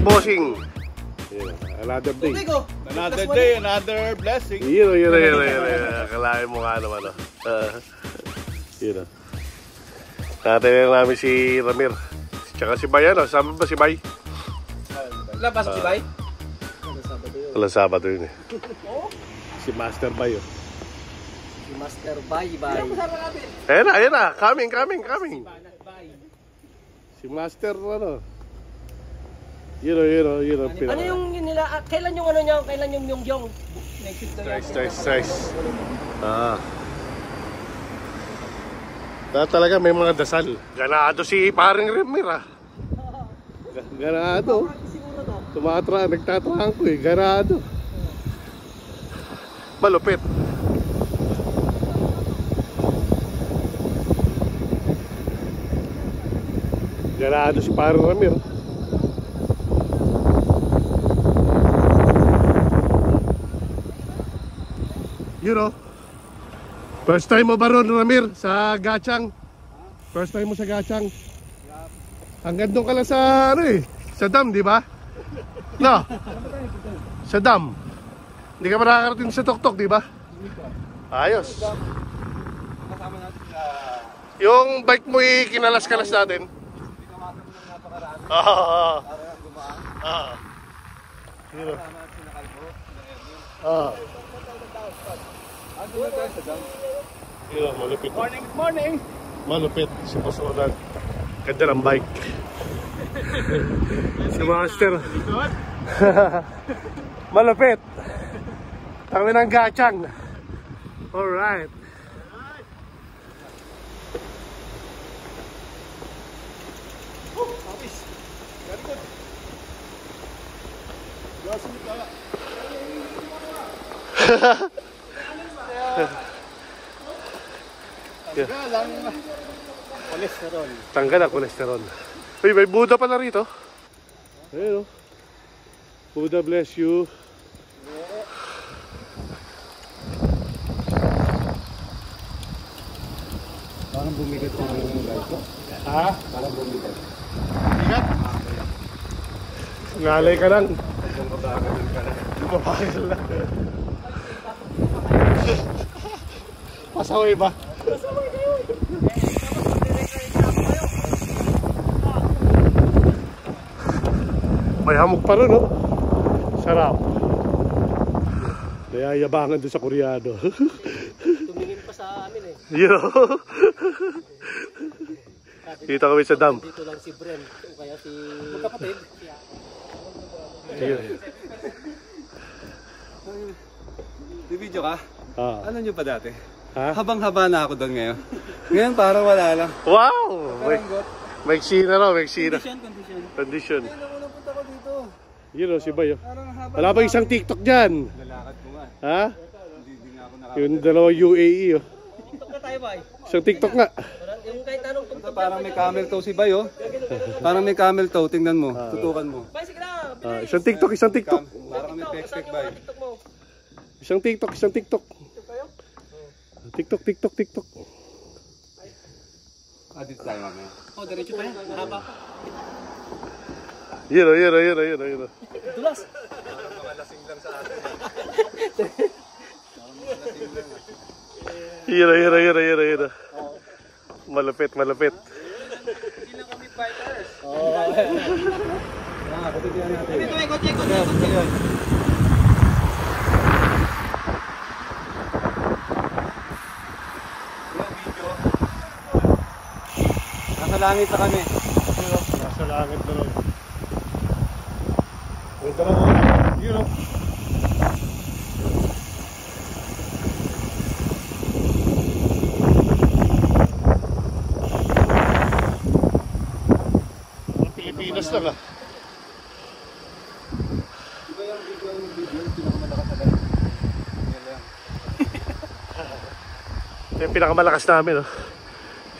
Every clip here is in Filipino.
bossing. Another day. Another day, another blessing. Yun. Kalahin mo nga naman. Yun. Natin namin si Ramir. Tsaka si Bay, ano? Sama ba si Bay? Wala pasok si Bay? Wala Sabado yun eh. Si Master Bay. Si Master Bay. Ayan na. Coming. Si Master, ano? Yun. Ano yung nila? Kailan yung ano niya? Kailan yung Yongyong? Stress. Talaga may mga dasal. Ganado si paring Ramir ah. Ganado. Nagtatrahan ko eh. Ganado. Malupit. Ganado si paring Ramir. You know, first time mo ba ron, Ramir, sa Gachang? First time mo sa Gachang? Hanggang doon ka lang sa, sa dam, di ba? No? Sa dam. Hindi ka makakarating sa Tuktok, di ba? Ayos. Yung bike mo kinalas-kalas natin. Malupit. Morning. Malupit si Pasodan. Ganda ng bike. Si Master. Malupit. Kami ng Gachang. Alright. Kolesterol. Tanggal ang kolesterol. Uy, may Buddha pala rito. Ayun o. Buddha bless you. Parang bumigat yung guys ko. Ha? Parang bumigat. Bigat? Ngalay ka lang. Mabagal ka na. Pasaway ba? May hamok pa rin, no? Sarap. Nayayabangan doon sa Koreano. Tumingin pa sa amin eh. Yo! Dito kami sa dam. Dito lang si Bren. O kaya si... Magkapatid. May video ka? Ano nyo pa dati? Ha? Habang-haba na ako doon ngayon. Ngayon parang wala lang. Wow! May eksena raw, may eksena. Condition. Unang punta ko dito. Yun o, si Bayo. Parang haba. Wala ba isang TikTok dyan? Lalakad ko nga. Ha? Hindi nga ako nakakita. Yung dalawang UAE o. TikTok na tayo ba? Isang TikTok nga. Yung kahit anong TikTok. Parang may camel toe si Bayo. Parang may camel toe. Tingnan mo. Tutukan mo. Bay, sige na. Isang TikTok. Parang may pek-pek ba eh. TikTok mo. Isang TikTok. TikTok. Dito tayo mamaya. Oh, diretso tayo. Mahaba. Yun o. Dulas. Parang mga lasing lang sa atin. Yun o. Malupit. Hindi lang kami fighters. Kapitihan natin. Ito. Nasa langit na kami. Nasa langit na rin. Ito na mo. Yun o. Pilipinas lang ah. Iba yung video, pinakamalakas na ganun. Yan lang. Ito yung pinakamalakas namin o.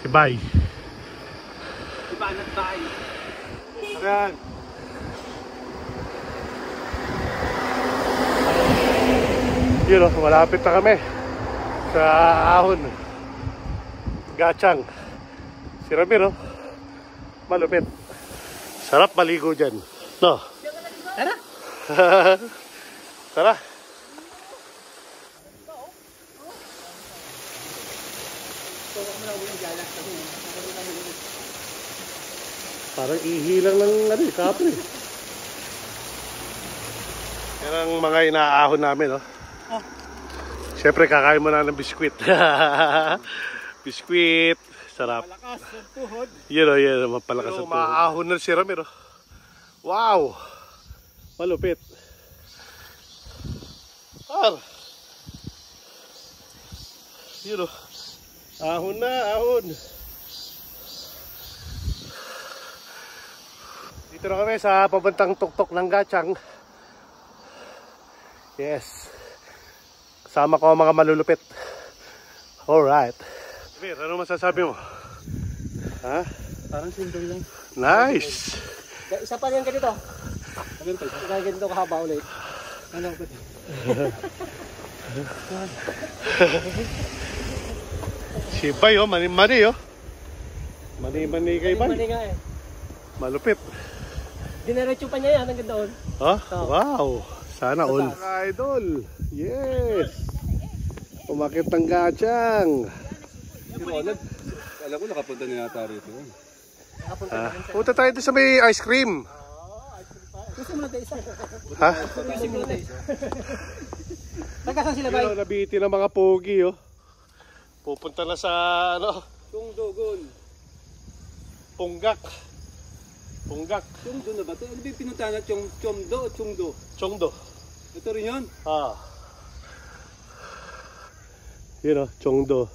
Si Bay. Ibanat Bay. Ayan. Yun o, malapit na kami sa ahon. Gachang. Si Ramiro, malupit. Sarap maligo dyan. No? Tara. Tara. Parang ihilang ng kapre. Yan ang mga inaahon namin, oh. Siyempre, kakain mo na ng biskwit. Biskwit. Sarap. Malakas ang tuhod. Yun o, yun. Mapalakas ang tuhod. Maahon na si Ramiro. Wow! Malupit. Yun o. Ahon na, ahon. Dito na kami sa pabantang tuktok ng Gachang. Yes. Kasama ko ang mga malulupit. Alright. Mir, ano masasabi mo? Ha? Parang simple lang. Nice! Isa pa yan ganito. Ganito kahaba ulit. Ano ko? Si Bay, oh, mani-mani, oh. Mani-mani kay Bay. Mali nga eh. Malupit. Dinerecho pa niya yan hanggang doon. Oh, wow. Sana all. Mga idol. Yes. Umakit ng Gachang. Si Ronald, alam ko nakapunta na yata rito. Punta tayo doon sa may ice cream. Gusto mo na tayo isa. Ha? Gusto mo na tayo isa. Nagkasan sila ba? Yun, nabiti ng mga pogi, oh. Pupunta na sa, ano? Tungdogon. Punggak. Punggak. Tungdo na ba ito? Ano ba yung pinuntahan na Chomdo o Chungdo? Chongdo. Ito rin yun. Ah. Yun, oh. Chongdo.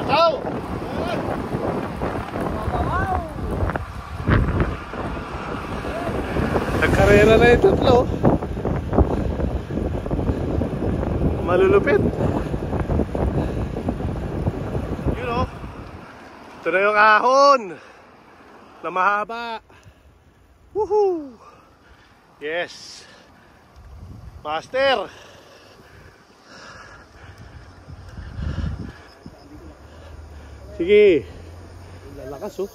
Ikaw! Nagkarera na yung tatlo. Malulupit. You know, ito na yung ahon na mahaba. Woohoo! Yes. Master. Sige. Lalakas, oh.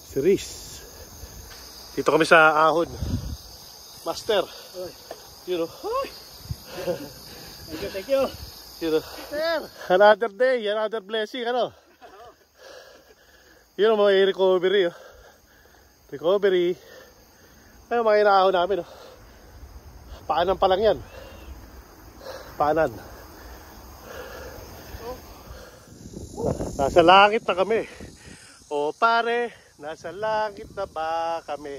Series. Dito kami sa ahon. Master. You know. Thank you. You know. Another day, another blessing, ano? Yun ang mga recovery, oh. Recovery. Ay, mga inaahon namin, oh. Paanan pa lang yan. Paanan. Nasa langit na kami. O pare, nasa langit na ba kami?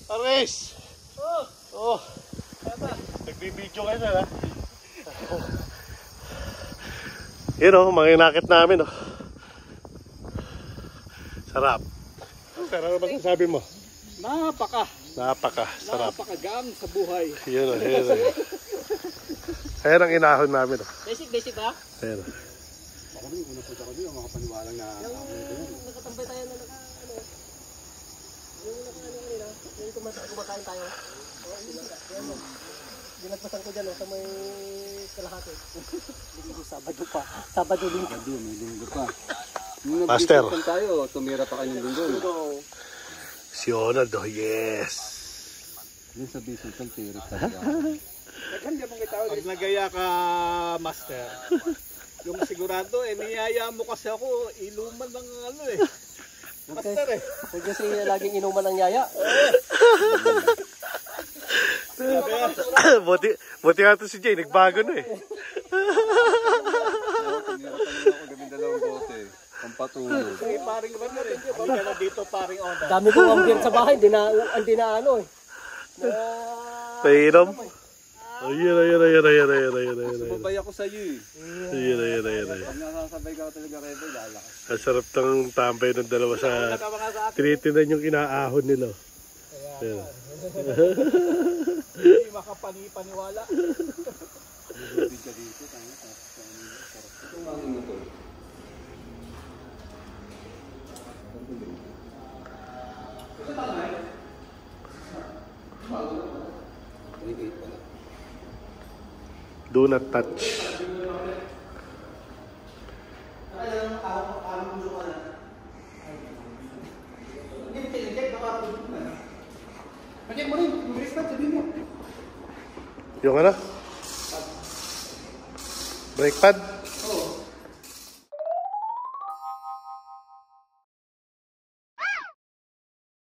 Ares! Oh! Nagbibidyo kayo na, ha? Yun, oh, mga inakit namin, oh. Sarap. Sarap na masasabi mo? Napaka-sarap. Napakagaan sa buhay. Yun, oh, yun, oh. Ayan ang inahon namin, oh. Basic ba? Ayan, oh. Ako rin, una po ako rin, ang makapaniwalang na Nakatambay tayo na yung kanina, yung kumakain tayo. Ginagpasan ko dyan, sa may kalahati. Sabado pa. Sabado linggo. may linggo pa. Master. Nung tayo, tumira pa kayo ng linggo. Si Ronald, oh, yes. Yung sa basical theory talaga. Pag nagaya ka, master, yung sigurado, niyaya mo kasi ako, iluman ng ano eh. Master eh. Huwag kasi laging inuman ng yaya. buti nga ito si Jay, nagbago na eh. Tumira pa naman ako gawin dalawang bote. Pampatulog. Paring runner eh. Halika na dito, paring onda. Dami kong ambient sa bahay, hindi na ano eh. Painom. Ayun. Sabay ako sa iyo eh. Ayun. Pag nasasabay ka talaga, Rebel, lalakas. Ang sarap ng tambay ng dalawa sa tinitinan yung inaahon nila. Ayun. Hindi makapaniwala. Lubid ka dito, tayo. Itong hangin mo to. Do not touch. Yung ano? Brake pad?